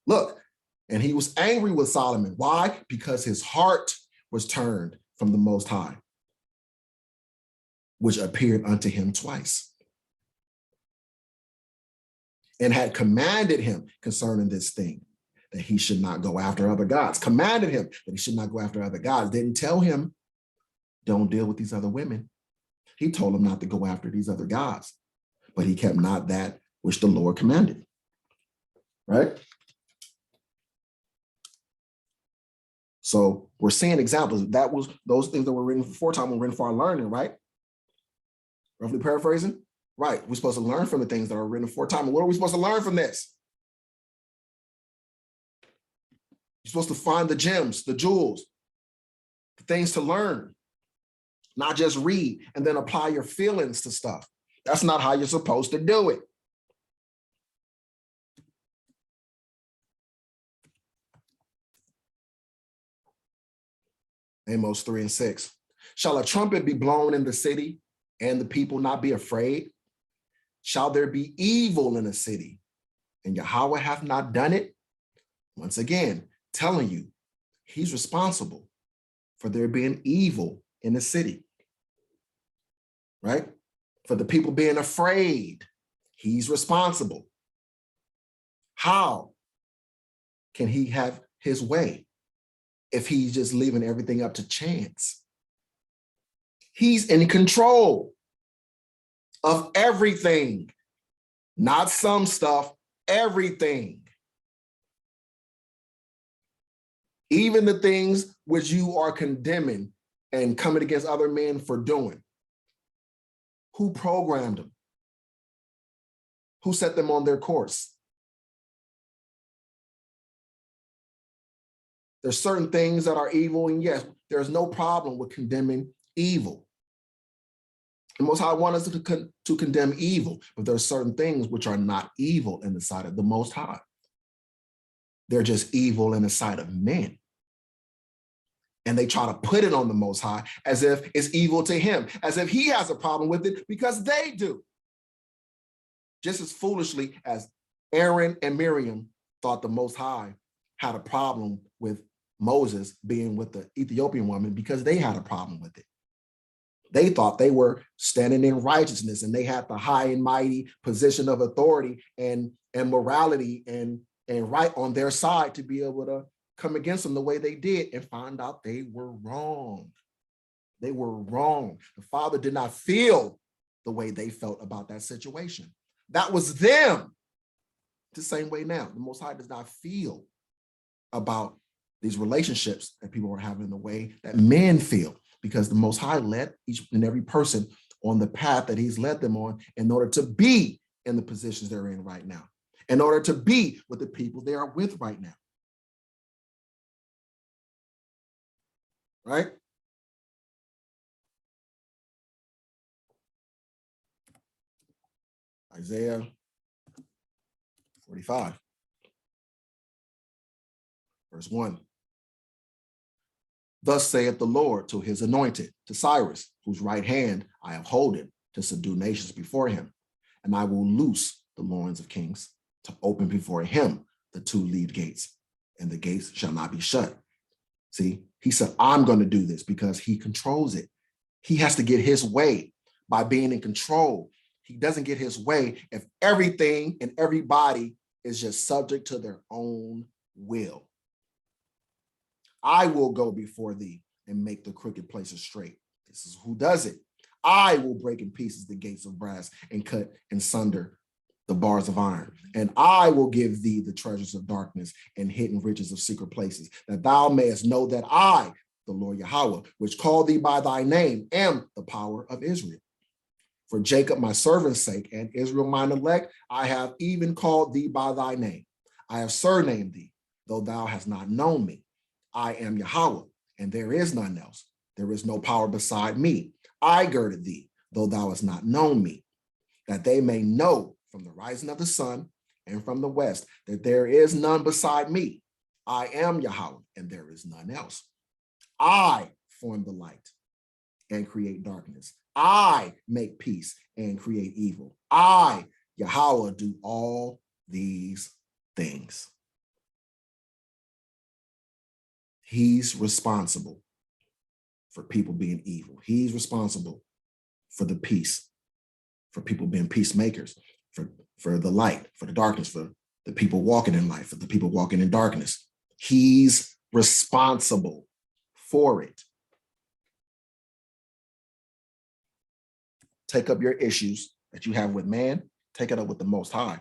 Look, and he was angry with Solomon. Why? Because his heart was turned from the Most High, which appeared unto him twice, and had commanded him concerning this thing, that he should not go after other gods. Commanded him that he should not go after other gods. Didn't tell him, don't deal with these other women. He told him not to go after these other gods, but he kept not that which the Lord commanded. Right? So we're seeing examples. That was those things that were written aforetime were written for our learning, right? Roughly paraphrasing? Right. We're supposed to learn from the things that are written aforetime. And what are we supposed to learn from this? You're supposed to find the gems, the jewels, the things to learn, not just read and then apply your feelings to stuff. That's not how you're supposed to do it. Amos 3:6. Shall a trumpet be blown in the city and the people not be afraid? Shall there be evil in a city and Yahweh hath not done it? Once again, telling you, he's responsible for there being evil in the city, right? For the people being afraid, he's responsible. How can he have his way if he's just leaving everything up to chance? He's in control of everything, not some stuff, everything. Even the things which you are condemning and coming against other men for doing. Who programmed them? Who set them on their course? There's certain things that are evil, and yes, there's no problem with condemning evil. The Most High wants us to condemn evil, but there are certain things which are not evil in the sight of the Most High. They're just evil in the sight of men. And they try to put it on the Most High as if it's evil to him, as if he has a problem with it because they do. Just as foolishly as Aaron and Miriam thought the Most High had a problem with Moses being with the Ethiopian woman because they had a problem with it. They thought they were standing in righteousness and they had the high and mighty position of authority and morality and right on their side to be able to come against them the way they did, and find out they were wrong. They were wrong. The Father did not feel the way they felt about that situation. That was them. The same way now, the Most High does not feel about these relationships that people are having the way that men feel, because the Most High led each and every person on the path that he's led them on in order to be in the positions they're in right now, in order to be with the people they are with right now. Right? Isaiah 45, verse 1. Thus saith the Lord to his anointed, to Cyrus, whose right hand I have holden to subdue nations before him. And I will loose the loins of kings, to open before him the two lead gates, and the gates shall not be shut. See, he said, I'm going to do this because he controls it. He has to get his way by being in control. He doesn't get his way if everything and everybody is just subject to their own will. I will go before thee and make the crooked places straight. This is who does it. I will break in pieces the gates of brass and cut in sunder the bars of iron. And I will give thee the treasures of darkness and hidden riches of secret places, that thou mayest know that I, the Lord Yahweh, which called thee by thy name, am the power of Israel. For Jacob my servant's sake, and Israel mine elect, I have even called thee by thy name. I have surnamed thee, though thou hast not known me. I am Yahweh, and there is none else. There is no power beside me. I girded thee, though thou hast not known me, that they may know from the rising of the sun and from the west that there is none beside me. I am Yahweh, and there is none else. I form the light and create darkness. I make peace and create evil. I, Yahweh, do all these things. He's responsible for people being evil. He's responsible for the peace, for people being peacemakers, for the light, for the darkness, for the people walking in light, for the people walking in darkness. He's responsible for it. Take up your issues that you have with man, take it up with the Most High.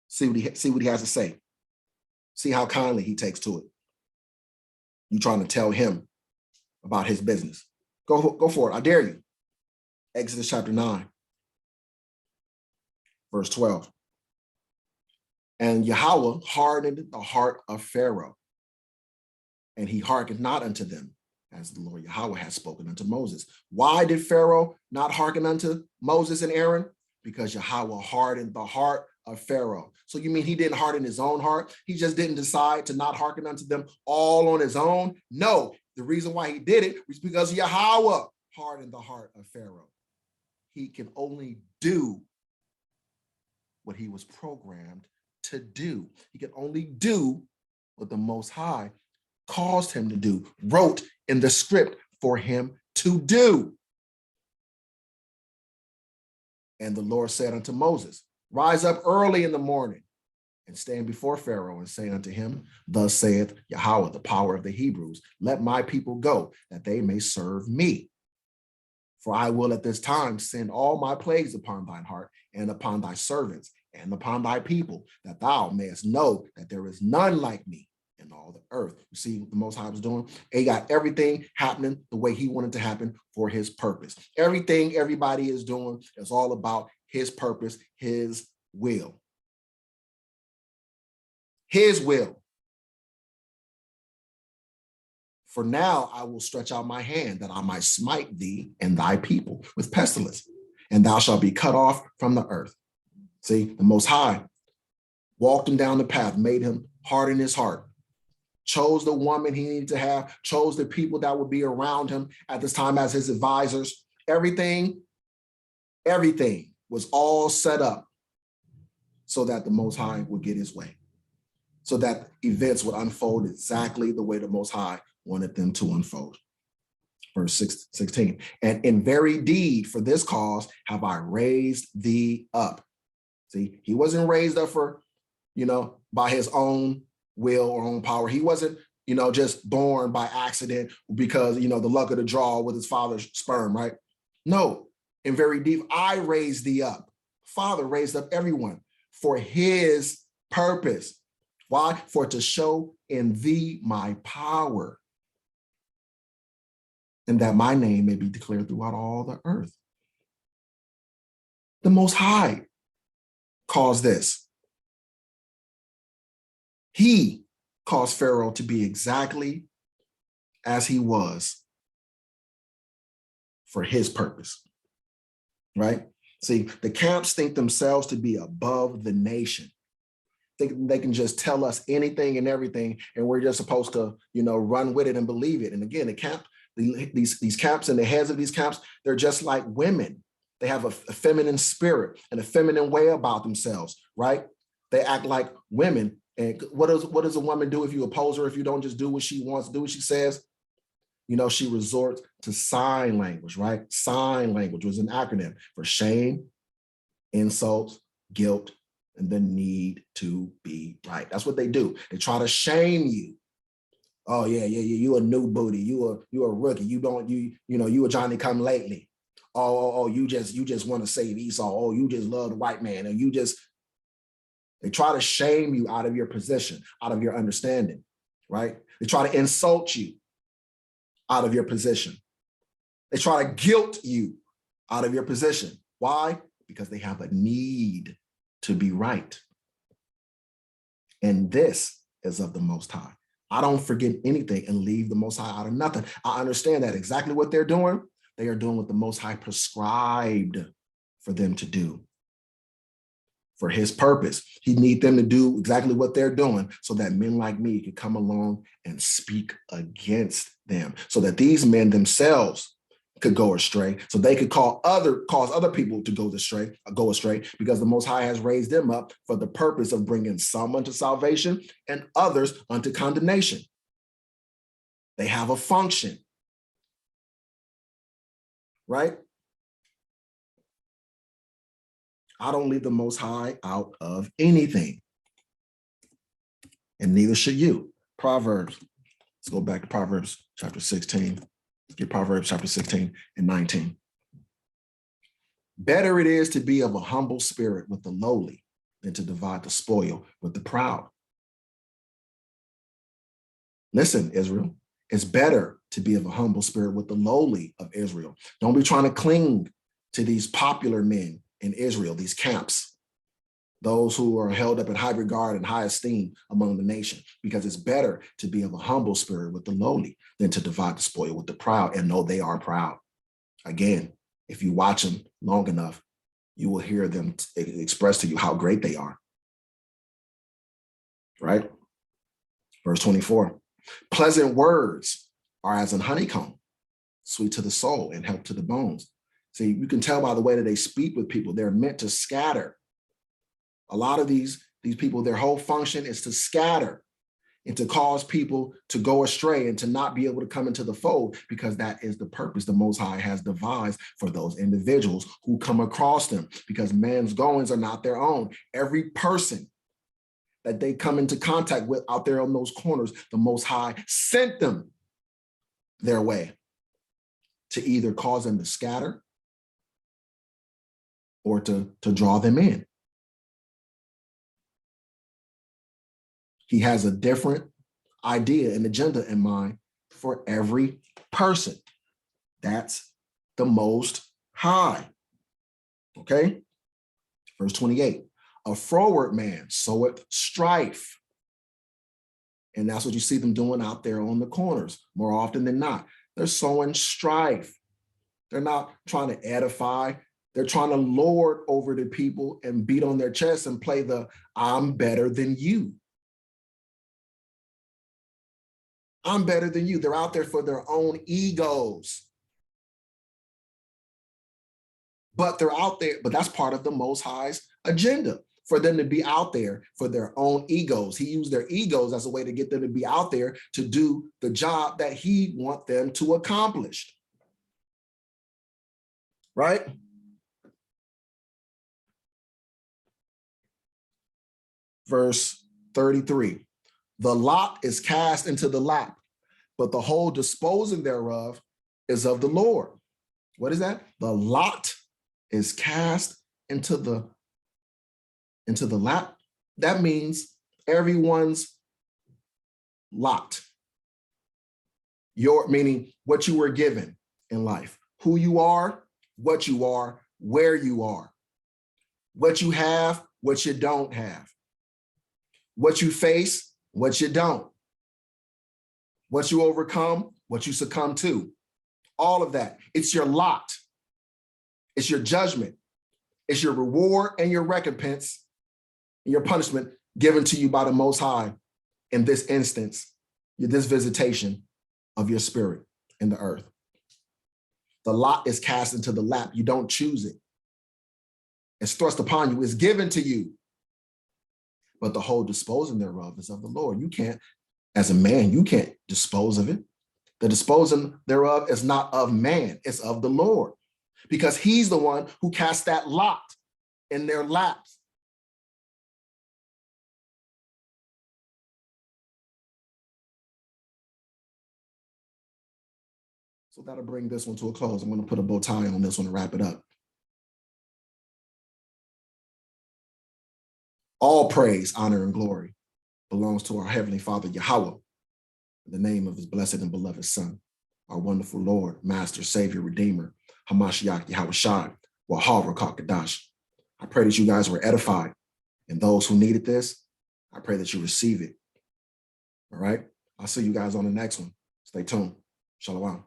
See what he has to say. See how kindly he takes to it. You trying to tell him about his business. Go for it. I dare you. Exodus chapter 9, verse 12. And Yahweh hardened the heart of Pharaoh, and he hearkened not unto them, as the Lord Yahweh has spoken unto Moses. Why did Pharaoh not hearken unto Moses and Aaron? Because Yahweh hardened the heart of Pharaoh. So you mean he didn't harden his own heart? He just didn't decide to not hearken unto them all on his own? No, the reason why he did it was because Yahweh hardened the heart of Pharaoh. He can only do what he was programmed to do. He can only do what the Most High caused him to do, wrote in the script for him to do. And the Lord said unto Moses, rise up early in the morning and stand before Pharaoh and say unto him, thus saith Yahweh, the power of the Hebrews, let my people go, that they may serve me. For I will at this time send all my plagues upon thine heart and upon thy servants and upon thy people, that thou mayest know that there is none like me in all the earth. You see what the Most High was doing? He got everything happening the way he wanted to happen for his purpose. Everything everybody is doing is all about his purpose, his will. His will. For now I will stretch out my hand that I might smite thee and thy people with pestilence, and thou shalt be cut off from the earth. See, the Most High walked him down the path, made him harden his heart, chose the woman he needed to have, chose the people that would be around him at this time as his advisors. Everything was all set up so that the Most High would get his way, so that events would unfold exactly the way the Most High wanted them to unfold. Verse 16, and in very deed for this cause have I raised thee up. See, he wasn't raised up for, by his own will or own power. He wasn't, just born by accident because, the luck of the draw with his father's sperm, right? No, in very deed, I raised thee up. Father raised up everyone for his purpose. Why? For to show in thee my power, and that my name may be declared throughout all the earth. The Most High caused this. He caused Pharaoh to be exactly as he was for his purpose, right? See, the camps think themselves to be above the nation. They can just tell us anything and everything, and we're just supposed to, run with it and believe it. And again, the camp, these camps and the heads of these camps, they're just like women. They have a feminine spirit and a feminine way about themselves, right? They act like women. And what does a woman do if you oppose her, if you don't just do what she wants, do what she says? She resorts to sign language, right? Sign language was an acronym for shame, insults, guilt, and the need to be right. That's what they do. They try to shame you. Oh yeah, you a new booty. You a rookie. You a Johnny come lately. You just want to save Esau. Oh, you just love the white man. And they try to shame you out of your position, out of your understanding, right? They try to insult you out of your position. They try to guilt you out of your position. Why? Because they have a need to be right. And this is of the Most High. I don't forget anything and leave the Most High out of nothing. I understand that exactly what they're doing. They are doing what the Most High prescribed for them to do. For his purpose. He needs them to do exactly what they're doing so that men like me can come along and speak against them, so that these men themselves could go astray, so they could cause other people to go astray, because the Most High has raised them up for the purpose of bringing some unto salvation and others unto condemnation. They have a function, right? I don't leave the Most High out of anything, and neither should you. Proverbs. Let's go back to Proverbs chapter 16. Let's get Proverbs chapter 16 and 19. Better it is to be of a humble spirit with the lowly than to divide the spoil with the proud. Listen, Israel, it's better to be of a humble spirit with the lowly of Israel. Don't be trying to cling to these popular men in Israel, these camps, those who are held up in high regard and high esteem among the nation, because it's better to be of a humble spirit with the lowly than to divide the spoil with the proud, and know they are proud. Again, if you watch them long enough, you will hear them express to you how great they are, right? Verse 24, pleasant words are as an honeycomb, sweet to the soul and help to the bones. See, you can tell by the way that they speak with people, they're meant to scatter. A lot of these people, their whole function is to scatter and to cause people to go astray and to not be able to come into the fold, because that is the purpose the Most High has devised for those individuals who come across them, because man's goings are not their own. Every person that they come into contact with out there on those corners, the Most High sent them their way to either cause them to scatter or to draw them in. He has a different idea and agenda in mind for every person. That's the Most High. Okay? Verse 28, a froward man soweth strife. And that's what you see them doing out there on the corners more often than not. They're sowing strife. They're not trying to edify. They're trying to lord over the people and beat on their chest and play the I'm better than you. I'm better than you. They're out there for their own egos. But they're out there, but that's part of the Most High's agenda, for them to be out there for their own egos. He used their egos as a way to get them to be out there to do the job that he wants them to accomplish. Right? Verse 33, the lot is cast into the lap, but the whole disposing thereof is of the Lord. What is that? The lot is cast into the lap. That means everyone's lot. Meaning what you were given in life, who you are, what you are, where you are, what you have, what you don't have, what you face, what you don't, what you overcome, what you succumb to, all of that. It's your lot. It's your judgment. It's your reward and your recompense and your punishment given to you by the Most High in this instance, this visitation of your spirit in the earth. The lot is cast into the lap. You don't choose it. It's thrust upon you. It's given to you. But the whole disposing thereof is of the Lord. You can't, as a man, you can't dispose of it. The disposing thereof is not of man, it's of the Lord, because he's the one who cast that lot in their laps. So that'll bring this one to a close. I'm going to put a bow tie on this one to wrap it up. All praise, honor, and glory belongs to our Heavenly Father, Yahweh, in the name of his blessed and beloved Son, our wonderful Lord, Master, Savior, Redeemer, Hamashiach, Yahweh Shai, Wahar Kadash. I pray that you guys were edified, and those who needed this, I pray that you receive it. All right? I'll see you guys on the next one. Stay tuned. Shalom.